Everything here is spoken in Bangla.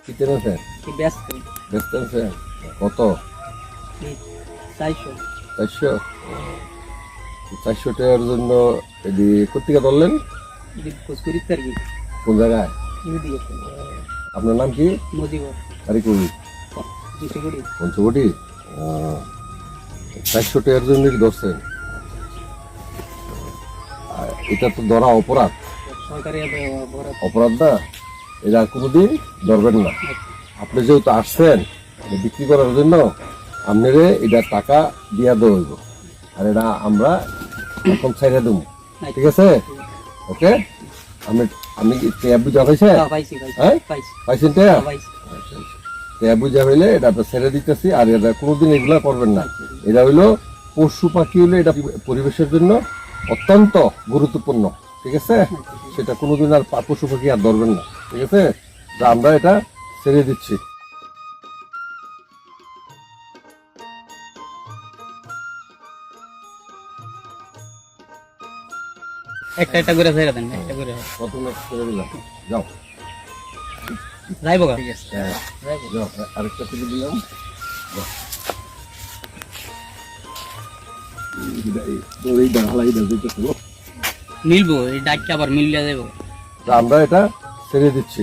কিতে আছেন? ব্যস্ত ব্যস্ত আছেন? কত? 400 400? 400 টাকার জন্য এদি কোথেকে ধরলেন? কুচকুরি তারকি কোন জায়গায়? ইউদিকে আপনার নাম কি? মজিবর আরে কবি দুশোগুড়ি পঞ্চবটি। 400 টাকার জন্য কি ধরছেন? আর এটা তো ধরা অপরাধ। সরকারি অপরাধ না, এটা কোনোদিন ধরবেন না। আপনি যেহেতু আসছেন এটা বিক্রি করার জন্য, আপনারে এটা টাকা দিয়া দেওয়া হইব, আর এটা আমরা এখন ছাইড়া দেবো, ঠিক আছে? ওকে, আপনি আপনি কি ট্যাব বুঝা পাইছেন? পাইছি হ্যাঁ পাইছি পাইছেন ট্যাব? পাইছি ট্যাব বুঝা হইলে এটা আপনার ছেড়ে দিতেছি, আর এটা কোনোদিন এগুলা করবেন না। এটা হইলো পশু পাখি, হইলে এটা পরিবেশের জন্য অত্যন্ত গুরুত্বপূর্ণ, ঠিক আছে? সেটা কোনোদিন আর পশু পাখি আর ধরবেন না, ঠিক আছে? তা আমরা এটা ছেড়ে দিচ্ছি। একটা একটা করে ছেড়ে দেন, একটা করে প্রথমে ছেড়ে দিলাম, যাও। যাইবো গা? হ্যাঁ, যাও, আরেকটা ছেড়ে দিলাম, যাও। এই ডালাই দিতেছিল, মিলবো এই ডাকটা আবার মিলিয়ে যাবো। তা আমরা এটা ছেড়ে দিচ্ছি।